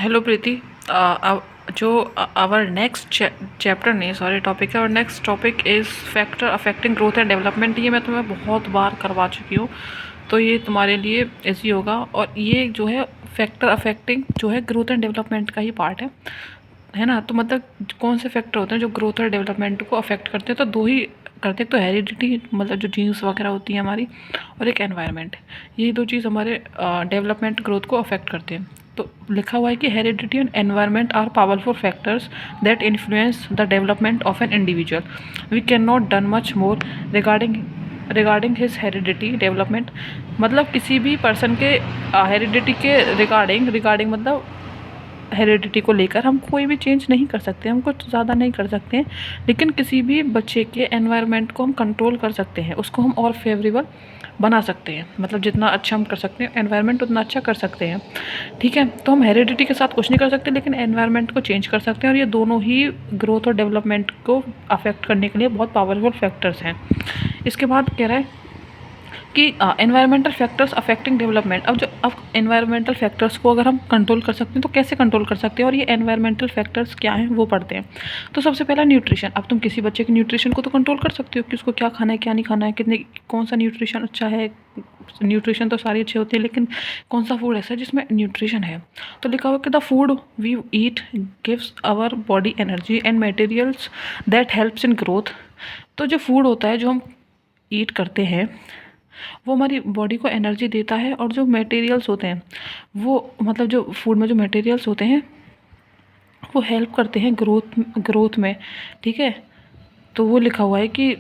Hello प्रीति। जो our next chapter नहीं, sorry, topic है। और next topic is factor affecting growth and development. ये मैं तुम्हें बहुत बार करवा चुकी हूँ, तो ये तुम्हारे लिए इजी होगा। और ये जो है फैक्टर अफेक्टिंग जो है ग्रोथ एंड डेवलपमेंट का ही पार्ट है ना। तो मतलब कौन से फैक्टर होते हैं जो ग्रोथ और डेवलपमेंट को अफेक्ट करते हैं? तो दो ही करते हैं। तो हेरिडिटी, मतलब जो जीन्स वगैरह होती है हमारी, और एक एनवायरनमेंट। ये दो चीज़ हमारे डेवलपमेंट ग्रोथ को अफेक्ट करते हैं। तो लिखा हुआ है कि heredity and environment are powerful factors that influence the development of an individual. We can not done much more regarding his heredity development. मतलब किसी भी पर्सन के हेरिडिटी के रिगार्डिंग मतलब हेरिडिटी को लेकर हम कोई भी चेंज नहीं कर सकते, हम कुछ ज़्यादा नहीं कर सकते हैं। लेकिन किसी भी बच्चे के एनवायरनमेंट को हम कंट्रोल कर सकते हैं, उसको हम और फेवरेबल बना सकते हैं। मतलब जितना अच्छा हम कर सकते हैं एनवायरनमेंट, उतना अच्छा कर सकते हैं। ठीक है, तो हम हेरिडिटी के साथ कुछ नहीं कर सकते, लेकिन एनवायरनमेंट को चेंज कर सकते हैं। और ये दोनों ही ग्रोथ और डेवलपमेंट को अफेक्ट करने के लिए बहुत पावरफुल फैक्टर्स हैं। इसके बाद कह रहा है कि एनवायरमेंटल फैक्टर्स अफेक्टिंग डेवलपमेंट। अब एनवायरमेंटल फैक्टर्स को अगर हम कंट्रोल कर सकते हैं तो कैसे कंट्रोल कर सकते हैं, और ये एनवायरमेंटल फैक्टर्स क्या हैं वो पढ़ते हैं। तो सबसे पहला न्यूट्रिशन। अब तुम किसी बच्चे के न्यूट्रिशन को तो कंट्रोल कर सकते हो कि उसको क्या खाना है क्या नहीं खाना है, कितने कौन सा न्यूट्रिशन अच्छा है। न्यूट्रिशन तो सारी अच्छी होती है, लेकिन कौन सा फूड ऐसा है जिसमें न्यूट्रिशन है। तो लिखा हुआ कि the food we eat gives our body energy and materials that helps in growth. तो जो फूड होता है जो हम ईट करते हैं वो हमारी बॉडी को एनर्जी देता है, और जो मटेरियल्स होते हैं वो, मतलब जो फूड में जो मटेरियल्स होते हैं वो हेल्प करते हैं ग्रोथ में। ठीक है, तो वो लिखा हुआ है कि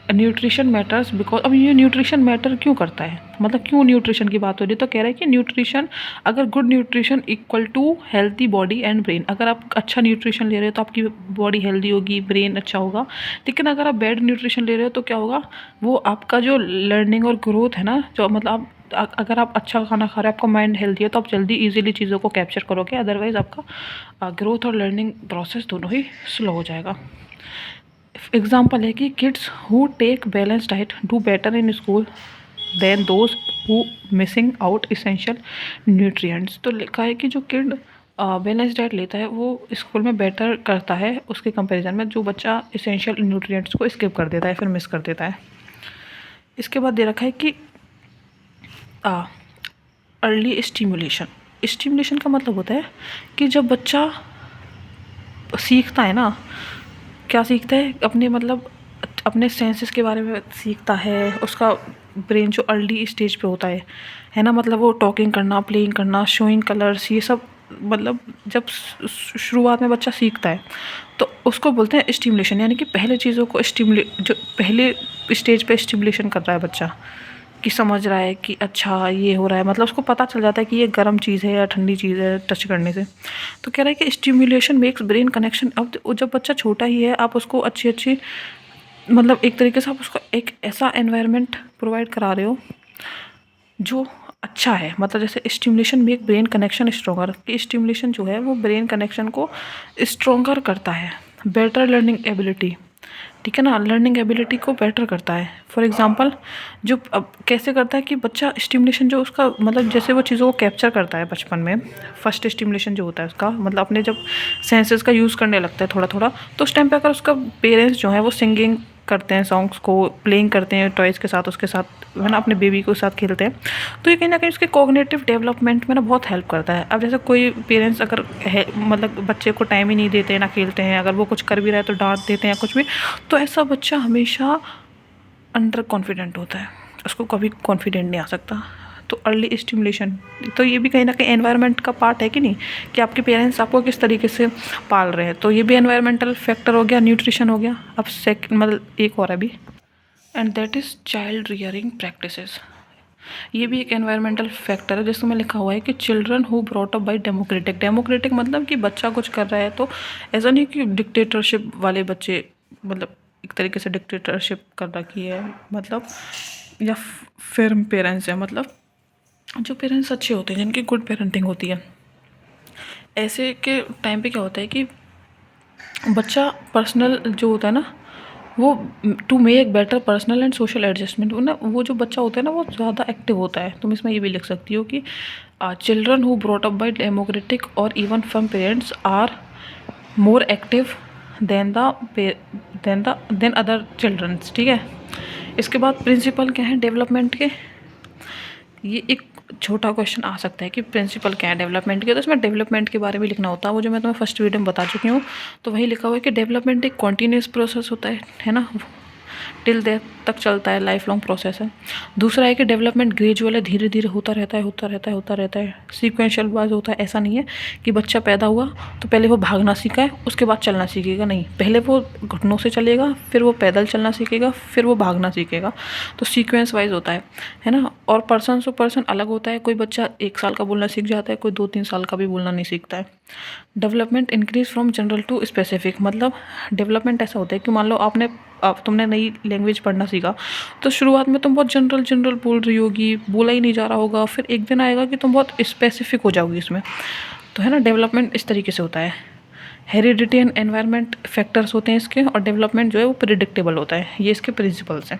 न्यूट्रिशन मैटर्स बिकॉज। अब ये न्यूट्रिशन मैटर क्यों करता है, मतलब क्यों न्यूट्रिशन की बात हो रही है? तो कह रहा है कि न्यूट्रिशन, अगर good nutrition equal to healthy body and brain. अगर आप अच्छा न्यूट्रिशन ले रहे हो तो आपकी बॉडी हेल्दी होगी, ब्रेन अच्छा होगा। लेकिन अगर आप बैड न्यूट्रिशन ले रहे हो तो क्या होगा, वो आपका जो लर्निंग और ग्रोथ है ना, जो मतलब आप अगर आप अच्छा खाना खा रहे हो, आपका माइंड हेल्दी है, तो आप जल्दी इजीली चीज़ों को कैप्चर करोगे। अदरवाइज़ आपका ग्रोथ और लर्निंग प्रोसेस दोनों ही स्लो हो जाएगा। एग्जाम्पल है कि kids who take balance diet do better in school than those who missing out essential nutrients. तो लिखा है कि जो किड बैलेंस डाइट लेता है वो स्कूल में बेटर करता है उसके कंपैरिजन में जो बच्चा इसेंशियल न्यूट्रिएंट्स को स्किप कर देता है, फिर मिस कर देता है। इसके बाद दे रखा है कि अर्ली स्टिमुलेशन। स्टिमुलेशन का मतलब होता है कि जब बच्चा सीखता है ना, क्या सीखता है, अपने मतलब अपने सेंसेस के बारे में सीखता है। उसका ब्रेन जो अर्ली स्टेज पे होता है ना, मतलब वो टॉकिंग करना, प्लेइंग करना, शोइंग कलर्स, ये सब मतलब जब शुरुआत में बच्चा सीखता है तो उसको बोलते हैं स्टिमुलेशन। यानी कि पहले चीज़ों को जो पहले स्टेज पे स्टिमुलेशन कर रहा है बच्चा, कि समझ रहा है कि अच्छा ये हो रहा है, मतलब उसको पता चल जाता है कि ये गर्म चीज़ है या ठंडी चीज़ है टच करने से। तो कह रहा है कि स्टिमुलेशन मेक्स ब्रेन कनेक्शन। अब जब बच्चा छोटा ही है, आप उसको अच्छी अच्छी, मतलब एक तरीके से आप उसको एक ऐसा एनवायरनमेंट प्रोवाइड करा रहे हो जो अच्छा है। मतलब जैसे stimulation make brain connection stronger, कि स्टिमुलेशन जो है वो ब्रेन कनेक्शन को स्ट्रोंगर करता है। बेटर लर्निंग एबिलिटी, ठीक है ना, लर्निंग एबिलिटी को बेटर करता है। फॉर एग्जांपल, जो अब कैसे करता है कि बच्चा स्टिमुलेशन जो उसका, मतलब जैसे वो चीज़ों को कैप्चर करता है बचपन में, फर्स्ट स्टिमुलेशन जो होता है उसका, मतलब अपने जब सेंसेस का यूज़ करने लगता है थोड़ा थोड़ा, तो उस टाइम पे अगर उसका पेरेंट्स जो है वो सिंगिंग करते हैं, सॉन्ग्स को प्लेइंग करते हैं टॉयज़ के साथ, उसके साथ है ना, अपने बेबी के साथ खेलते हैं, तो ये कहीं ना कहीं उसके कॉग्निटिव डेवलपमेंट में ना बहुत हेल्प करता है। अब जैसे कोई पेरेंट्स अगर मतलब बच्चे को टाइम ही नहीं देते, ना खेलते हैं, अगर वो कुछ कर भी रहा है तो डांट देते हैं कुछ भी, तो ऐसा बच्चा हमेशा अंडर कॉन्फिडेंट होता है, उसको कभी कॉन्फिडेंट नहीं आ सकता। तो अर्ली स्टिमुलेशन, तो ये भी कहीं ना कहीं एनवायरनमेंट का पार्ट है कि नहीं, कि आपके पेरेंट्स आपको किस तरीके से पाल रहे हैं। तो ये भी एनवायरमेंटल फैक्टर हो गया, न्यूट्रिशन हो गया। अब सेकंड मतलब एक और है अभी, and that is child rearing practices. ये भी एक एनवायरमेंटल फैक्टर है जिसमें लिखा हुआ है कि children who brought up by democratic मतलब कि बच्चा कुछ कर रहा है तो ऐसा नहीं कि डिक्टेटरशिप वाले बच्चे, मतलब एक तरीके से डिक्टेटरशिप कर रखी है, मतलब या फिर्म पेरेंट्स है, मतलब जो पेरेंट्स अच्छे होते हैं, जिनकी गुड पेरेंटिंग होती है, ऐसे के टाइम पे क्या होता है कि बच्चा पर्सनल जो होता है ना वो to make better personal and social adjustment, वो ना वो जो बच्चा होता है ना वो ज़्यादा एक्टिव होता है। तुम इसमें ये भी लिख सकती हो कि children who brought up by democratic और even firm parents are more active than than other childrens. ठीक है, इसके बाद प्रिंसिपल क्या है डेवलपमेंट के, ये एक छोटा क्वेश्चन आ सकता है कि प्रिंसिपल क्या है डेवलपमेंट के, तो इसमें डेवलपमेंट के बारे में लिखना होता है, वो जो मैं तुम्हें फर्स्ट वीडियो में बता चुकी हूँ। तो वही लिखा हुआ है कि डेवलपमेंट एक कॉन्टीन्यूस प्रोसेस होता है ना, टिल डेथ तक चलता है, लाइफ लॉन्ग प्रोसेस है। दूसरा है कि डेवलपमेंट ग्रेजुअल है, धीरे धीरे होता रहता है, सीक्वेंशियल वाइज होता है। ऐसा नहीं है कि बच्चा पैदा हुआ तो पहले वो भागना सीखा है उसके बाद चलना सीखेगा, नहीं, पहले वो घुटनों से चलेगा, फिर वो पैदल चलना सीखेगा, फिर वो भागना सीखेगा। तो सीक्वेंस वाइज होता है ना। और पर्सन टू पर्सन अलग होता है, कोई बच्चा 1 साल का बोलना सीख जाता है, कोई 2-3 साल का भी बोलना नहीं सीखता है। Development increase from general to specific, मतलब डेवलपमेंट ऐसा होता है कि मान लो तुमने नई लैंग्वेज पढ़ना सीखा, तो शुरुआत में तुम बहुत जनरल बोल रही होगी, बोला ही नहीं जा रहा होगा, फिर एक दिन आएगा कि तुम बहुत स्पेसिफिक हो जाओगी इसमें। तो है ना, डेवलपमेंट इस तरीके से होता है। हेरिडिटी एंड एनवायरनमेंट फैक्टर्स होते हैं इसके, और डेवलपमेंट जो है वो प्रिडिक्टेबल होता है। ये इसके प्रिंसिपल्स हैं।